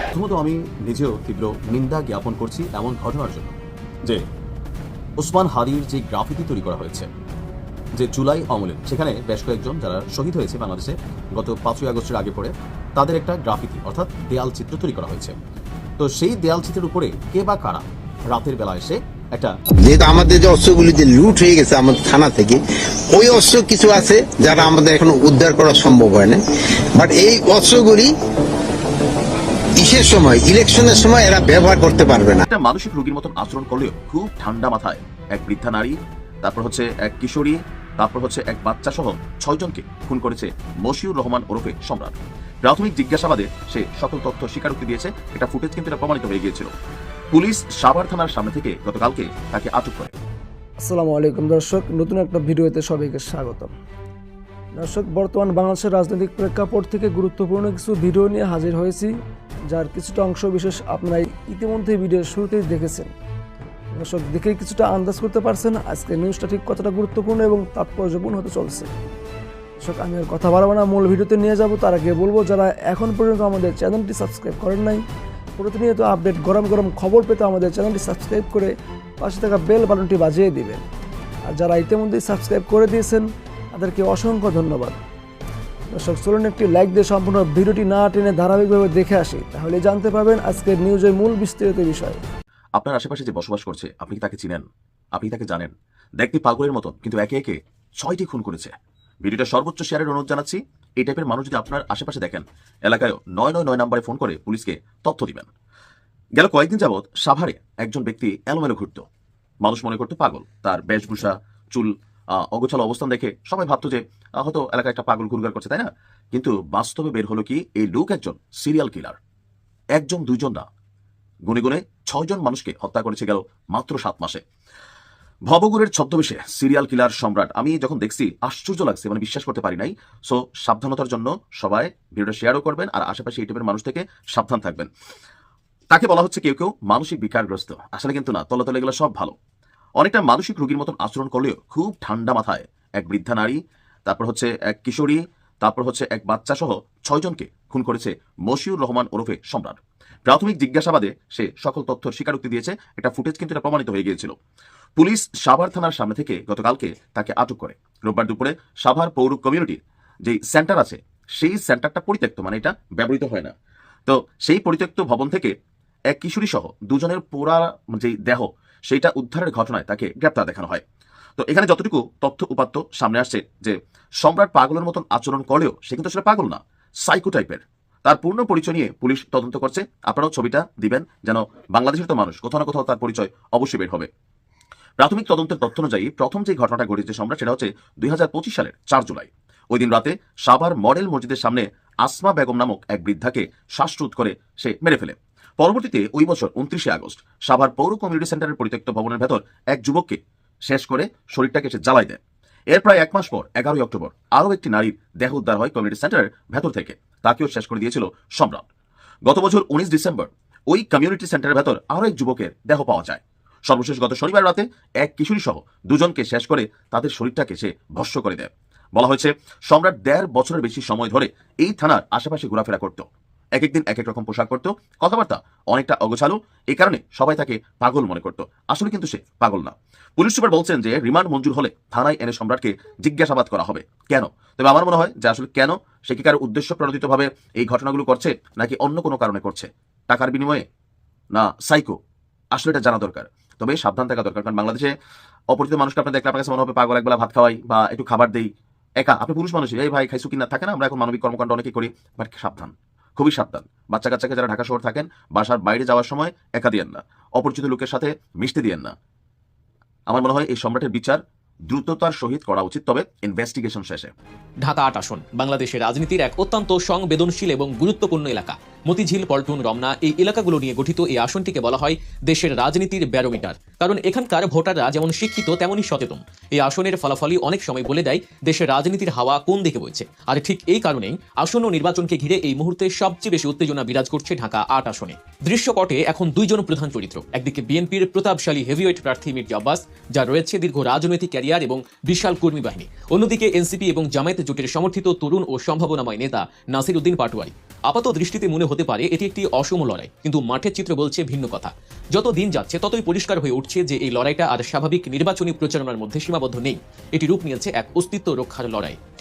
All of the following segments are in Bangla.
প্রথমত আমি নিজেও তীব্র নিন্দা জ্ঞাপন করছি এমন ঘটনার জন্য যে ওসমান হাদির যে গ্রাফিতি তৈরি করা হয়েছে, যে জুলাই আমলে সেখানে বেশ কয়েকজন যারা শহীদ হয়েছে বাংলাদেশে গত 5ই আগস্টের আগে পরে, তাদের একটা গ্রাফিতি অর্থাৎ দেয়াল চিত্র তৈরি করা হয়েছে। তো সেই দেয়াল চিত্রের উপরে কে বা কারা রাতের বেলা এসে একটা, যেহেতু আমাদের যে অস্ত্রগুলি যে লুট হয়ে গেছে আমাদের থানা থেকে, ওই অস্ত্র কিছু আছে যারা আমাদের এখনো উদ্ধার করা সম্ভব হয় না, বাট এই অস্ত্রগুলি ইসের সময়, ইলেকশনের সময় এরা ব্যবহার করতে পারবে না। একটা মানসিক রোগীর মতন আচরণ করলেও খুব ঠান্ডা মাথায় এক বৃদ্ধা নারী, তারপর হচ্ছে এক কিশোরী, তারপর হচ্ছে এক বাচ্চা সহ 6 জনকে খুন করেছে মশিউর রহমান ওরফে সম্রাট। প্রাথমিক জিজ্ঞাসাবাদে সে সকল তথ্য স্বীকারোক্তি দিয়েছে। এটা ফুটেজ কিন্তু এটা প্রমাণিত হয়ে গিয়েছিল। পুলিশ সাভার থানার সামনে থেকে গতকালকে তাকে আটক করে। আসসালামু আলাইকুম দর্শক, নতুন একটা ভিডিওতে সবাইকে স্বাগতম। দর্শক, বর্তমান বাংলাদেশের রাজনৈতিক প্রেক্ষাপট থেকে গুরুত্বপূর্ণ কিছু ভিডিও নিয়ে হাজির হয়েছি, যার কিছুটা অংশ বিশেষ আপনারা ইতিমধ্যে ভিডিওর শুরুতেই দেখেছেন। দর্শক, দেখে কিছুটা আন্দাজ করতে পারছেন আজকে নিউজটা ঠিক কতটা গুরুত্বপূর্ণ এবং তাৎপর্যপূর্ণ হতে চলছে। দর্শক, আমি আর কথা বাড়াবো না, মূল ভিডিওতে নিয়ে যাব। তার আগে বলবো, যারা এখন পর্যন্ত আমাদের চ্যানেলটি সাবস্ক্রাইব করেন নাই, প্রতিনিয়ত আপডেট গরম গরম খবর পেতে আমাদের চ্যানেলটি সাবস্ক্রাইব করে পাশে থাকা বেল বাটনটি বাজিয়ে দিবেন। আর যারা ইতিমধ্যেই সাবস্ক্রাইব করে দিয়েছেন তাদেরকে অসংখ্য ধন্যবাদ। দর্শক, চলুন একটি লাইক দিয়ে সম্পূর্ণ ভিডিওটি না টেনে ধারাবাহিকভাবে দেখে আসি, তাহলে জানতে পারবেন আজকের নিউজের মূল বিস্তারিত বিষয়। আপনার আশেপাশে যে বসবাস করছে, আপনি কি তাকে চিনেন? আপনি তাকে জানেন? দেখতে পাগলের মতন, কিন্তু একে একে 6টি খুন করেছে। ভিডিওটা সর্বোচ্চ শেয়ারের অনুরোধ জানাচ্ছি। এই টাইপের মানুষ যদি আপনার আশেপাশে দেখেন, এলাকায় 999 নম্বরে ফোন করে পুলিশকে তথ্য দিবেন। গেল কয়েকদিন যাবৎ সাভারে একজন ব্যক্তি এলোমেলো ঘুরত। মানুষ মনে করতো পাগল। তার বেশভূষা, চুল অগোছালো অবস্থান দেখে সবাই ভাবতো যে হয়তো এলাকায় একটা পাগল ঘুরঘুর করছে, তাই না? কিন্তু বাস্তবে বের হলো কি, এই লোক একজন সিরিয়াল কিলার। একজন দুইজন না, গুনে গুনে 6 জন মানুষকে হত্যা করেছে গেল মাত্র 7 মাসে। ভবগুরের ছদ্মবেশে সিরিয়াল কিলার সম্রাট। আমি যখন দেখছি আশ্চর্য লাগছে, মানে বিশ্বাস করতে পারি নাই। সো সাবধানতার জন্য সবাই ভিডিওটা শেয়ারও করবেন, আর আশেপাশে এই টাইপের মানুষ থেকে সাবধান থাকবেন। তাকে বলা হচ্ছে কেউ কেউ মানসিক বিকারগ্রস্ত, আসলে কিন্তু না, তলে তলে এগুলো সব ভালো। অনেকটা মানসিক রোগীর মতন আচরণ করলেও খুব ঠান্ডা মাথায় এক বৃদ্ধা নারী, তারপর হচ্ছে এক কিশোরী, তারপর হচ্ছে এক বাচ্চা সহ 6 জনকে খুন করেছে মশিউর রহমান ওরফে সম্রাট। প্রাথমিক জিজ্ঞাসাবাদে সে সকল তথ্য স্বীকারোক্তি দিয়েছে। এটা ফুটেজ কিন্তু এটা প্রমাণিত হয়ে গিয়েছিল। পুলিশ সাভার থানার সামনে থেকে গতকালকে তাকে আটক করে। রোববার দুপুরে সাভার পৌর কমিউনিটির যে সেন্টার আছে, সেই সেন্টারটা পরিত্যক্ত, মানে এটা ব্যবহৃত হয় না। তো সেই পরিত্যক্ত ভবন থেকে এক কিশোরী সহ 2 জনের পোড়া যে দেহ, সেইটা উদ্ধারের ঘটনায় তাকে গ্রেপ্তার দেখানো হয়। তো এখানে যতটুকু তথ্য উপাত্ত সামনে আসছে যে সম্রাট পাগলের মতন আচরণ করলেও সে কিন্তু আসলে পাগল না, সাইকো টাইপের। তার পূর্ণ পরিচয় নিয়ে পুলিশ তদন্ত করছে। আপনারাও ছবিটা দিবেন, যেন বাংলাদেশের তো মানুষ কোথাও না কোথাও তার পরিচয় অবশ্যই বের হবে। প্রাথমিক তদন্তের তথ্য অনুযায়ী প্রথম যে ঘটনাটা ঘটেছে সম্রাট, সেটা হচ্ছে 2025 সালের 4 জুলাই। ওই দিন রাতে সাভার মডেল মসজিদের সামনে আসমা বেগম নামক এক বৃদ্ধাকে শ্বাসরোধ করে সে মেরে ফেলে। পরবর্তীতে ওই বছর 29শে আগস্ট সাভার পৌর কমিউনিটি সেন্টারের পরিত্যক্ত ভবনের ভেতর এক যুবককে শেষ করে শরীরটাকে সে জ্বালাই দেয়। এর প্রায় 1 মাস পর 11ই অক্টোবর আরও একটি নারীর দেহ উদ্ধার হয় কমিউনিটি সেন্টারের ভেতর থেকে। তাকেও শেষ করে দিয়েছিল সম্রাট। গত বছর 19 ডিসেম্বর ওই কমিউনিটি সেন্টারের ভেতর আরও এক যুবকের দেহ পাওয়া যায়। সর্বশেষ গত শনিবার রাতে এক কিশোরী সহ 2 জনকে শেষ করে তাদের শরীরটাকে সে ভস্ম করে দেয়। বলা হয়েছে সম্রাট 1.5 বছরের বেশি সময় ধরে এই থানার আশেপাশে ঘোরাফেরা করত। এক একদিন এক এক রকম পোশাক পরত, কথাবার্তা অনেকটা অগোছালো। এই কারণে সবাই তাকে পাগল মনে করত। আসলে কিন্তু সে পাগল না। পুলিশ সুপার বলছেন যে রিমান্ড মঞ্জুর হলে থানায় এনে সম্রাটকে জিজ্ঞাসাবাদ করা হবে। কেন? তবে আমার মনে হয় যে আসলে কেন, সে কি কারো উদ্দেশ্য প্রণোদিতভাবে এই ঘটনাগুলো করছে, নাকি অন্য কোনো কারণে করছে, টাকার বিনিময়ে না সাইকো, আসলে এটা জানা দরকার। তবে সাবধান থাকা দরকার, কারণ বাংলাদেশে অপরিচিত মানুষকে আপনি দেখলে আপনার কাছে মনে হবে পাগল, একবেলা ভাত খাওয়াই বা একটু খাবার দেই, একা। আপনি পুরুষ মানুষ, এই ভাই খাইছু কিনা থাকে না, আমরা এখন মানবিক কর্মকাণ্ড অনেকেই করি। বাট সাবধান, খুবই সাবধান। বাচ্চা কাচ্চাকে যারা ঢাকা শহর থাকেন, বাসার বাইরে যাওয়ার সময় একা দিয়েন না, অপরিচিত লোকের সাথে মিশতে দিয়েন না। আমার মনে হয় এই সম্রাটের বিচার দ্রুততার সহিত করা উচিত, তবে ইনভেস্টিগেশন শেষে। ঢাকা 8 আসন বাংলাদেশের রাজনীতির এক অত্যন্ত সংবেদনশীল এবং গুরুত্বপূর্ণ এলাকা। মতিঝিল, পল্টন, রমনা এই এলাকাগুলো নিয়ে গঠিত এই আসনটিকে বলা হয় দেশের রাজনীতির ব্যারোমিটার। কারণ এখানকার ভোটাররা যেমন শিক্ষিত তেমনই সচেতন। এই আসনের ফলাফলই অনেক সময় বলে দেয় দেশের রাজনীতির হাওয়া কোন দিকে বইছে। আর ঠিক এই কারণেই আসন্ন নির্বাচনকে ঘিরে এই মুহূর্তে সবচেয়ে বেশি উত্তেজনা বিরাজ করছে ঢাকা 8 আসনে। দৃশ্যপটে এখন দুইজন প্রধান চরিত্র। একদিকে বিএনপির প্রতাপশালী হেভিওয়েট প্রার্থী মির্জা আব্বাস, যার রয়েছে দীর্ঘ রাজনৈতিক ক্যারিয়ার এবং বিশাল কর্মী বাহিনী। অন্যদিকে এনসিপি এবং জামায়াত জোটের সমর্থিত তরুণ ও সম্ভাবনাময় নেতা নাসির উদ্দিন পাটোয়ারি। আপাত দৃষ্টিতে মনে হতে পারে এটি একটি অসম লড়াই, কিন্তু মাঠের চিত্র বলছে ভিন্ন কথা। যত দিন যাচ্ছে ততই পরিষ্কার হয়ে উঠছে যে এই লড়াইটা আর স্বাভাবিক নির্বাচনী প্রচারণার মধ্যে সীমাবদ্ধ নেই। এটি রূপ নিয়েছে এক অস্তিত্ব রক্ষার লড়াই।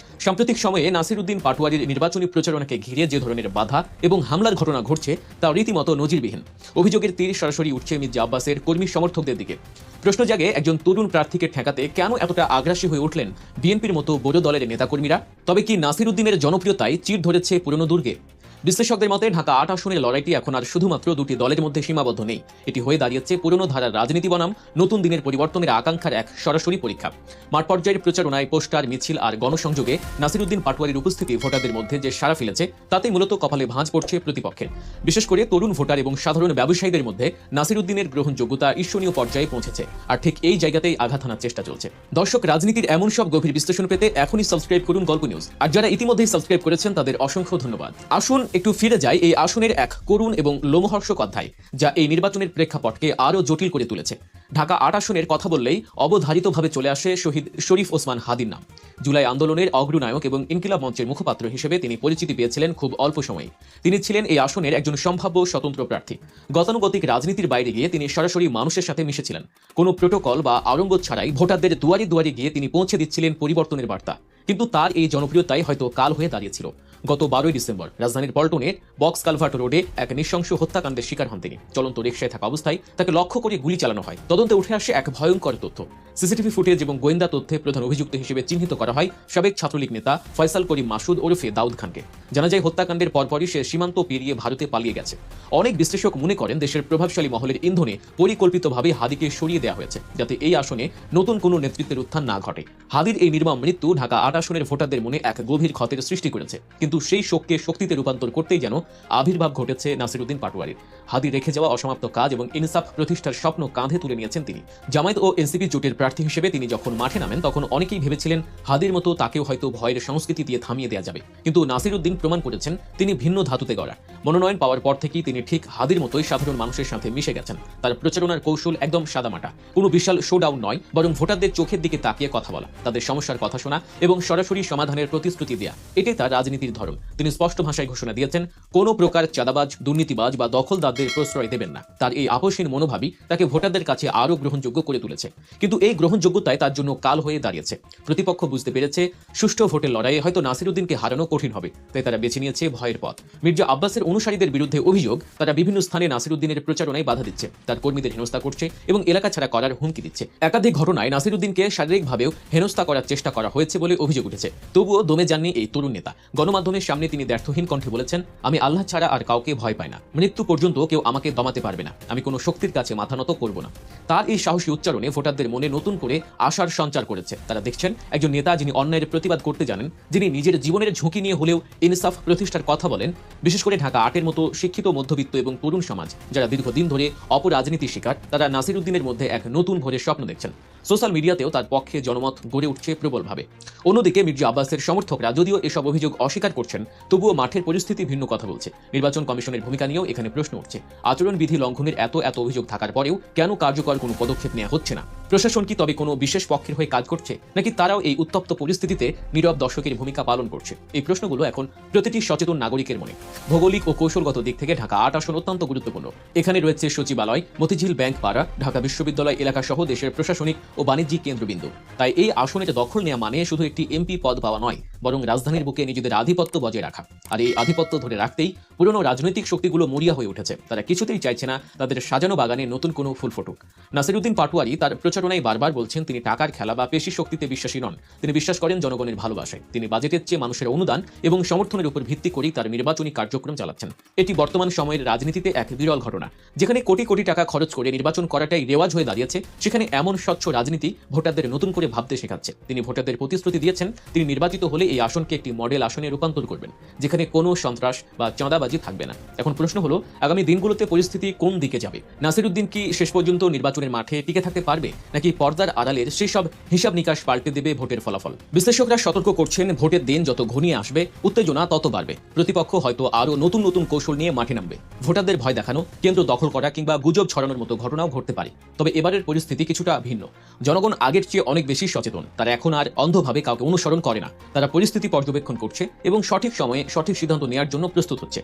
সাম্প্রতিক সময়ে নাসির উদ্দিন পাটোয়ারির নির্বাচনী প্রচারণাকে ঘিরে যে ধরনের বাধা এবং হামলার ঘটনা ঘটছে তা রীতিমতো নজিরবিহীন। অভিযোগের তীর সরাসরি উঠছে মির্জা আব্বাসের কর্মী সমর্থকদের দিকে। প্রশ্ন জাগে, একজন তরুণ প্রার্থীকে ঠেকাতে কেন এতটা আগ্রাসী হয়ে উঠলেন বিএনপির মতো বড় দলের নেতাকর্মীরা? তবে কি নাসির উদ্দিনের জনপ্রিয়তায় চির ধরেছে পুরনো দুর্গে? বিশ্লেষকদের মতে ঢাকা 8 আসনের লড়াইটি এখন আর শুধুমাত্র দুটি দলের মধ্যে সীমাবদ্ধ নেই। এটি হয়ে দাঁড়িয়েছে পুরনো ধারার রাজনীতি বনাম নতুন দিনের পরিবর্তনের আকাঙ্ক্ষার এক সরাসরি পরীক্ষা। মাঠ পর্যায়ের প্রচারণায় পোস্টার, মিছিল আর গণসংযোগে নাসির উদ্দিন পাটোয়ারির উপস্থিতি ভোটারদের মধ্যে যে সাড়া ফেলেছে তাতেই মূলত কপালে ভাঁজ পড়ছে প্রতিপক্ষের। বিশেষ করে তরুণ ভোটার এবং সাধারণ ব্যবসায়ীদের মধ্যে নাসির উদ্দিনের গ্রহণযোগ্যতা ঈর্ষণীয় পর্যায়ে পৌঁছেছে। আর ঠিক এই জায়গাতেই আঘাত হানার চেষ্টা চলছে। দর্শক, রাজনীতির এমন সব গভীর বিশ্লেষণ পেতে এখনই সাবস্ক্রাইব করুন গল্প নিউজ। আর যারা ইতিমধ্যেই সাবস্ক্রাইব করেছেন তাদের অসংখ্য ধন্যবাদ। আসুন একটু ফিরে যাই এই আসনের এক করুণ এবং লোমহর্ষক অধ্যায়, যা এই নির্বাচনের প্রেক্ষাপটকে আরও জটিল করে তুলেছে। ঢাকা 8 আসনের কথা বললেই অবধারিতভাবে চলে আসে শহীদ শরীফ ওসমান হাদির নাম। জুলাই আন্দোলনের অগ্রনায়ক এবং ইনকিলাব মঞ্চের মুখপাত্র হিসেবে তিনি পরিচিতি পেয়েছিলেন খুব অল্প সময়ে। তিনি ছিলেন এই আসনের একজন সম্ভাব্য স্বতন্ত্র প্রার্থী। গতানুগতিক রাজনীতির বাইরে গিয়ে তিনি সরাসরি মানুষের সাথে মিশেছিলেন। কোনো প্রোটোকল বা আড়ম্বর ছাড়াই ভোটারদের দুয়ারে দুয়ারে গিয়ে তিনি পৌঁছে দিচ্ছিলেন পরিবর্তনের বার্তা। কিন্তু তার এই জনপ্রিয়তাই হয়তো কাল হয়ে দাঁড়িয়েছিল। গত 12 ডিসেম্বর রাজধানীর পল্টনে বক্স কালভার্ট রোডে এক নৃশংস হত্যাকাণ্ডের শিকার হন তিনি। চলন্ত রিকশায় থাকা অবস্থায় তাকে লক্ষ্য করে গুলি চালানো হয়। তদন্তে উঠে আসে এক ভয়ঙ্কর তথ্য। সিসিটিভি ফুটেজ এবং গোয়েন্দা তথ্যে প্রধান অভিযুক্ত হিসেবে চিহ্নিত করা হয় সাবেক ছাত্রলীগ নেতা ফয়সাল করিম মাসুদ ওরফে দাউদ খানকে। জানা যায় হত্যাকাণ্ডের পরপরই সে সীমান্ত পেরিয়ে ভারতে পালিয়ে গেছে। অনেক বিশ্লেষক মনে করেন দেশের প্রভাবশালী মহলের ইন্ধনে পরিকল্পিতভাবে হাদিকে সরিয়ে দেওয়া হয়েছে, যাতে এই আসনে নতুন কোনো নেতৃত্বের উত্থান না ঘটে। হাদির এই নির্মম মৃত্যু ঢাকা 8 আসনের ভোটারদের মনে এক গভীর ক্ষতের সৃষ্টি করেছে। কিন্তু সেই শোককে শক্তিতে রূপান্তর করতেই যেন আবির্ভাব ঘটেছে নাসির উদ্দিন পাটোয়ারির। হাদি রেখে যাওয়া অসমাপ্ত কাজ এবং ইনসাফ প্রতিষ্ঠার স্বপ্ন কাঁধে তুলে নিয়েছেন তিনি। জামায়াত ও এনসিপি জোটের প্রার্থী হিসেবে তিনি যখন মাঠে নামেন তখন অনেকেই ভেবেছিলেন হাদির মতো তাকেও হয়তো ভয়ের সংস্কৃতি দিয়ে থামিয়ে দেওয়া যাবে। কিন্তু নাসির উদ্দিন প্রমাণ করেছেন তিনি ভিন্ন ধাতুতে গড়া। মনোনয়ন পাওয়ার পর থেকেই তিনি ঠিক হাদির মতোই সাধারণ মানুষের সাথে মিশে গেছেন। তার প্রচারণার কৌশল একদম সাদামাটা, কোনো বিশাল শোডাউন নয়, বরং ভোটারদের চোখের দিকে তাকিয়ে কথা বলা, তাদের সমস্যার কথা শোনা এবং সরাসরি সমাধানের প্রতিশ্রুতি দেয়া। এটাই তার রাজনীতির ধরন। তিনি স্পষ্ট ভাষায় ঘোষণা দিয়েছেন কোনো প্রকার চাঁদাবাজ, দুর্নীতিবাজ বা দখলদারদের প্রশ্রয় দেবেন না। তার এই আপোষহীন মনোভাবই তাকে ভোটারদের কাছে আরও গ্রহণযোগ্য করে তুলেছে। কিন্তু এই গ্রহণযোগ্যতায় তার জন্য কাল হয়ে দাঁড়িয়েছে। প্রতিপক্ষ বুঝতে পেরেছে সুষ্ঠু ভোটের লড়াইয়ে হয়তো নাসির উদ্দিনকে হারানো কঠিন হবে, তাই তারা বেছে নিয়েছে ভয়ের পথ। মির্জা আব্বাসের অনুসারীদের বিরুদ্ধে অভিযোগ, তারা বিভিন্ন স্থানে নাসির উদ্দিনের প্রচারণায় বাধা দিচ্ছে, তার কর্মীদের হেনস্থা করছে এবং এলাকা ছাড়া করার হুমকি দিচ্ছে। একাধিক ঘটনায় নাসির উদ্দিনকে শারীরিকভাবেও হেনস্থা করার চেষ্টা করা হয়েছে বলে অভিযোগ উঠেছে। তবুও দমে যাননি এই তরুণ নেতা। গণমাধ্যমের সামনে তিনি দ্ব্যর্থহীন কণ্ঠে বলেছেন, আমি আল্লাহ ছাড়া আর কাউকে ভয় পাই না। মৃত্যু পর্যন্ত কেউ আমাকে দমাতে পারবে না। আমি কোনো শক্তির কাছে মাথা নত করব না। তার এই সাহসী উচ্চারণে ভোটারদের মনে নতুন করে আশার সঞ্চার করেছে। তারা দেখছেন একজন নেতা যিনি অন্যায়ের প্রতিবাদ করতে জানেন, যিনি নিজের জীবনের ঝুঁকি নিয়ে হলেও ইনসাফ প্রতিষ্ঠার কথা বলেন। বিশেষ করে ঢাকা 8-এর মতো শিক্ষিত মধ্যবিত্ত এবং তরুণ সমাজ যারা দীর্ঘদিন ধরে অপরাজনীতির শিকার, তারা নাসির উদ্দিনের মধ্যে এক নতুন ভোরের স্বপ্ন দেখছেন। সোশ্যাল মিডিয়াতেও তার পক্ষে জনমত গড়ে উঠছে প্রবলভাবে। অন্যদিকে মির্জা আব্বাসের সমর্থকরা যদিও এসব অভিযোগ অস্বীকার করছেন, তবুও মাঠের পরিস্থিতি ভিন্ন কথা বলছে। নির্বাচন কমিশনের ভূমিকা নিয়েও এখানে প্রশ্ন উঠছে। আচরণবিধি লঙ্ঘনের এত অভিযোগ থাকার পরেও কেন কার্যকর কোনো পদক্ষেপ নেওয়া হচ্ছে না? প্রশাসন কি তবে কোনো বিশেষ পক্ষের হয়ে কাজ করছে, নাকি তারাও এই উত্তপ্ত পরিস্থিতিতে নীরব দর্শকের ভূমিকা পালন করছে? এই প্রশ্নগুলো এখন প্রতিটি সচেতন নাগরিকের মনে। ভৌগোলিক ও কৌশলগত দিক থেকে ঢাকা 8 আসন অত্যন্ত গুরুত্বপূর্ণ। এখানে রয়েছে সচিবালয়, মতিঝিল ব্যাংক পাড়া, ঢাকা বিশ্ববিদ্যালয় এলাকা সহ দেশের প্রশাসনিক ও বাণিজ্যিক কেন্দ্রবিন্দু। তাই এই আসনের দখল নেওয়া মানে শুধু একটি এমপি পদ পাওয়া নয়, বরং রাজধানীর বুকে নিজেদের আধিপত্য বজায় রাখা। আর এই আধিপত্য ধরে রাখতেই পুরনো রাজনৈতিক শক্তিগুলো মরিয়া হয়ে উঠেছে। তারা কিছুতেই চাইছে না তাদের সাজানো বাগানে নতুন কোনো ফুল ফুটুক। নাসির উদ্দিন পাটোয়ারি তার প্রচারণায় বারবার বলছেন তিনি টাকার খেলা বা পেশি শক্তিতে বিশ্বাসী নন। তিনি বিশ্বাস করেন জনগণের ভালোবাসায়। তিনি বাজেটের চেয়ে মানুষের অনুদান এবং সমর্থনের উপর ভিত্তি করেই তার নির্বাচনী কার্যক্রম চালাচ্ছেন। এটি বর্তমান সময়ের রাজনীতিতে এক বিরল ঘটনা। যেখানে কোটি কোটি টাকা খরচ করে নির্বাচন করাটাই রেওয়াজ হয়ে দাঁড়িয়েছে, সেখানে এমন স্বচ্ছ রাজনীতি ভোটারদের নতুন করে ভাবতে শেখাচ্ছে। তিনি ভোটারদের প্রতিশ্রুতি দিয়েছেন তিনি নির্বাচিত হলে এই আসনকে একটি মডেল আসনে রূপান্তর করবেন, যেখানে কোনো সন্ত্রাস বা চাঁদাবাজি থাকবে না। এখন প্রশ্ন হলো, আগামী দিনগুলোতে পরিস্থিতি কোন দিকে যাবে? নাসিরউদ্দিন কি শেষ পর্যন্ত নির্বাচনের মাঠে টিকে থাকতে পারবে, নাকি পর্দার আড়ালের সেসব হিসাব নিকাশ পাল্টে দেবে ভোটের ফলাফল? বিশ্লেষকরা সতর্ক করছেন, ভোটের দিন যত ঘনিয়ে আসবে উত্তেজনা তত বাড়বে। প্রতিপক্ষ হয়তো আরও নতুন নতুন কৌশল নিয়ে মাঠে নামবে। ভোটারদের ভয় দেখানো, কেন্দ্র দখল করা কিংবা গুজব ছড়ানোর মতো ঘটনাও ঘটতে পারে। তবে এবারের পরিস্থিতি কিছুটা ভিন্ন। জনগণ আগের চেয়ে অনেক বেশি সচেতন। তারা এখন আর অন্ধভাবে কাউকে অনুসরণ করে না। তারা পরিস্থিতি পর্যবেক্ষণ করছে এবং সঠিক সময়ে সঠিক সিদ্ধান্ত নেওয়ার জন্য প্রস্তুত হচ্ছে।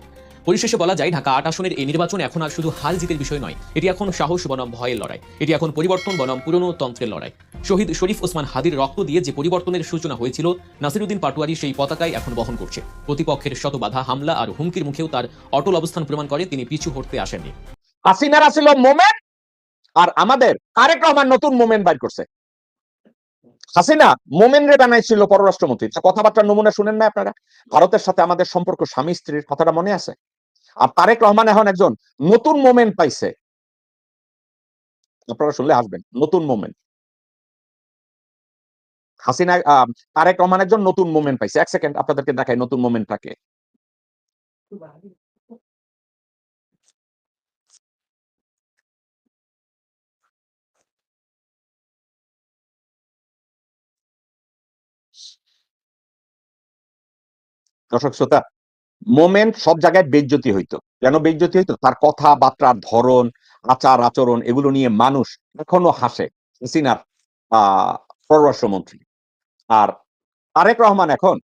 পরিশেষে বলা যায়, ঢাকা ৮ আসনের এই নির্বাচন এখন আর শুধু হার জিতের বিষয় নয়। এটি এখন সাহস বনাম ভয়ের লড়াই। এটি এখন পরিবর্তন বনাম পুরনো তন্ত্রের লড়াই। শহীদ শরীফ ওসমান হাদির রক্ত দিয়ে যে পরিবর্তনের সূচনা হয়েছিল, নাসিরউদ্দিন পাটোয়ারি সেই পতাকাই এখন বহন করছে। প্রতিপক্ষের শত বাধা, হামলা আর হুমকির মুখেও তার অটল অবস্থান প্রমাণ করে তিনি পিছু হটতে আসেননি। হাসিনারা ছিল মোমেন্ট, আর আমাদের তারেক রহমান নতুন মোমেন্ট বাইর করছে। হাসিনা মোমেন রে বানাইছিল পররাষ্ট্রমন্ত্রী। কথাবার্তার নমুনা শুনেন না আপনারা? ভারতের সাথে আমাদের সম্পর্ক স্বামী স্ত্রীর, কথাটা মনে আছে? আর তারেক রহমান এখন একজন নতুন মোমেন্ট পাইছে। আপনারা শুনলে হাসবেন, নতুন মোমেন্ট। হাসিনা তারেক রহমান একজন নতুন মোমেন্ট পাইছে। এক সেকেন্ড আপনাদেরকে দেখাই নতুন মোমেন্টটাকে। দর্শক শ্রোতা, মোমেন্ট সব জায়গায় বেইজ্জতি হইতো। কেন বেইজ্জতি হইতো? তার কথাবার্তার ধরন, আচার আচরণ, এগুলো নিয়ে মানুষ এখনো হাসে। হাসিনার পররাষ্ট্রমন্ত্রী। আর তারেক রহমান এখন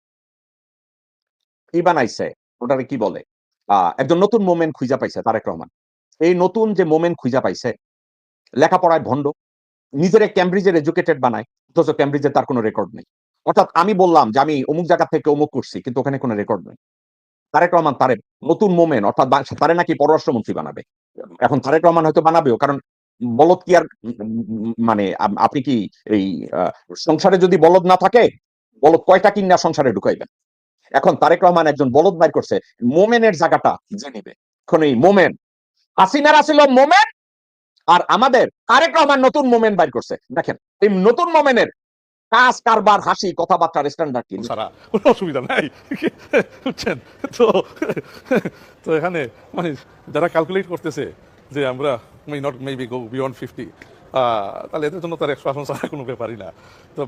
কি বানাইছে, ওটারে কি বলে, একজন নতুন মোমেন্ট খুঁজা পাইছে তারেক রহমান। এই নতুন যে মোমেন্ট খুঁজা পাইছে, লেখাপড়ায় ভণ্ড, নিজের ক্যামব্রিজের এডুকেটেড বানায়, অথচ ক্যামব্রিজের তার কোনো রেকর্ড নেই। অর্থাৎ আমি বললাম যে আমি অমুক জায়গা থেকে অমুক করছি, কিন্তু ওখানে কোনো রেকর্ড নেই। তারেক রহমান তারে নতুন মোমেন্ট, অর্থাৎ তারে নাকি পররাষ্ট্রমন্ত্রী বানাবে। এখন তারেক রহমান হয়তো বানাবেও, কারণ বলদ কি আর মানে আপনি কি এই সংসারে যদি বলদ না থাকে, বলদ কয়টা কিনা সংসারে ঢুকাইবেন? এখন তারেক রহমান একজন বলদ বাইর করছে, মোমেনের জায়গাটা যে নিবে। এখন এই মোমেন্ট, হাসিনারা ছিল মোমেন্ট, আর আমাদের তারেক রহমান নতুন মোমেন্ট বাইর করছে। দেখেন এই নতুন মোমেন্টের কাজ কারবার, হাসি, কথাবার্তার স্ট্যান্ডার্ড কি? ছাড়া কোনো অসুবিধা নাই, বুঝছেন তো? তো এখানে মানে যারা ক্যালকুলেট করতেছে যে আমরা মেবি গো বিয়ন্ড 50, তাহলে এদের জন্য তার 100 আসন ছাড়া কোনো ব্যাপারই না। তো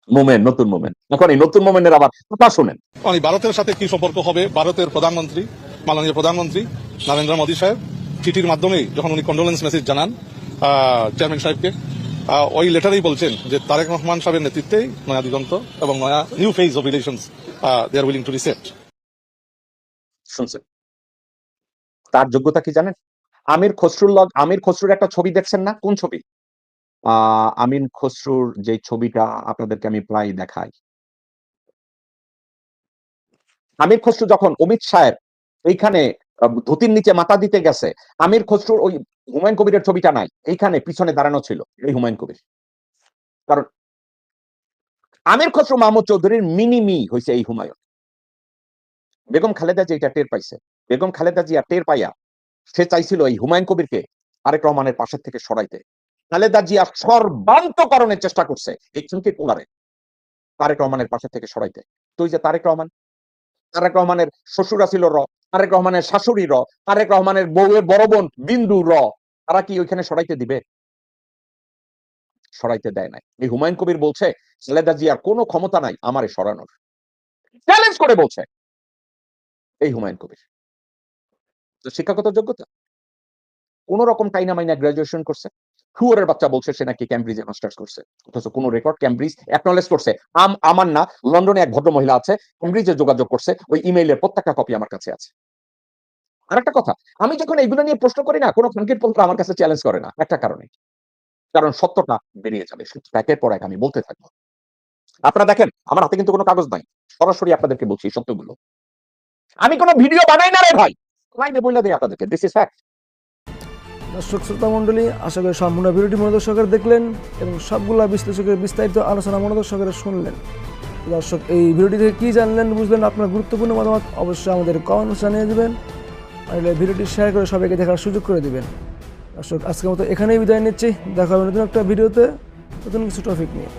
মোমেন্ট, নতুন মোমেন্ট। এখন এই নতুন মোমেন্টের আবার কথা শুনেন। মানে ভারতের সাথে কি সম্পর্ক হবে? ভারতের প্রধানমন্ত্রী, মাননীয় প্রধানমন্ত্রী নরেন্দ্র মোদী সাহেব চিঠির মাধ্যমে যখন উনি কন্ডোলেন্স মেসেজ জানান চেয়ারম্যান সাহেবকে, ওই লেটারেই বলছেন যে তারেক রহমান সাহেবের নেতৃত্বেই নয়া দিগন্ত এবং নয়া new phase of relations they are willing to reset. শুনছেন? তার যোগ্যতা কি জানেন? আমির খসরুর একটা ছবি দেখছেন না? কোন ছবি? আমিন খসরুর যে ছবিটা আপনাদেরকে আমি প্রায় দেখাই। আমির খসরু যখন অমিত শাহের এইখানে ধুতির নিচে মাথা দিতে গেছে, আমির খসরুর ওই হুমায়ুন কবিরের ছবিটা নাই, এইখানে পিছনে দাঁড়ানো ছিল এই হুমায়ুন কবির। কারণ আমির খসরু মাহমুদ চৌধুরীর মিনিমি হয়েছে এই হুমায়ুন। বেগম খালেদা জিয়া এটা টের পাইছে। বেগম খালেদা জিয়া টের পাইয়া সে চাইছিল এই হুমায়ুন কবিরকে তারেক রহমানের পাশের থেকে সরাইতে। খালেদা জিয়া সর্বান্তকরণের চেষ্টা করছে এই চুনকে কোলারে তারেক রহমানের পাশে থেকে সরাইতে। তো এই যে তারেক রহমানের শ্বশুরা ছিল র, তারেক রহমানের শাশুড়ি র, তারেক রহমানের বউয়ের বড় বোন বিন্দু র, তারা কি ওইখানে সরাইতে দিবে? সরাইতে দেয় নাই। এই হুমায়ুন কবির বলছে খালেদা জিয়ার কোনো ক্ষমতা নাই আমারে সরানোর, চ্যালেঞ্জ করে বলছে এই হুমায়ুন কবির। তো শিক্ষাগত যোগ্যতা কোন রকম টাইনা মাইনা গ্রাজুয়েশন করছে। শুয়োরের বাচ্চা বলছে সে নাকি ক্যামব্রিজে মাস্টার্স করছে, অথচ কোন রেকর্ড ক্যামব্রিজ অ্যাকনলেজ করছে? আমার না, লন্ডনে এক ভদ্র মহিলা আছে, ক্যামব্রিজে যোগাযোগ করছে, ওই ইমেইলের প্রত্যেকটা কপি আমার কাছে আছে। আর একটা কথা, আমি যখন এইগুলো নিয়ে প্রশ্ন করি না, কোনো ফাঙ্কির পন্থা আমার কাছে চ্যালেঞ্জ করে না, একটা কারণে, কারণ সত্যটা বেরিয়ে যাবে। সত্যটা একের পর এক আমি বলতে থাকবো। আপনারা দেখেন আমার হাতে কিন্তু কোনো কাগজ নাই, সরাসরি আপনাদেরকে বলছি সত্যগুলো। আমি কোনো ভিডিও বানাই না রে ভাই, লাইনে বলে দেই আপনাদেরকে, দিস ইজ ফ্যাক্ট। দর্শক শ্রোতা মণ্ডলী, আশা করি সম্পূর্ণ ভিডিওটি মনোযোগ সহকারে দেখলেন এবং সবগুলা বিশ্লেষকের বিস্তারিত আলোচনা মনোযোগ সহকারে শুনলেন। দর্শক, এই ভিডিওটি থেকে কী জানলেন, বুঝলেন, আপনার গুরুত্বপূর্ণ মতামত অবশ্যই আমাদের কমেন্টস জানিয়ে দেবেন, আর ভিডিওটি শেয়ার করে সবাইকে দেখার সুযোগ করে দেবেন। দর্শক, আজকের মতো এখানেই বিদায় নিচ্ছি। দেখা হবে নতুন একটা ভিডিওতে নতুন কিছু টপিক নিয়ে।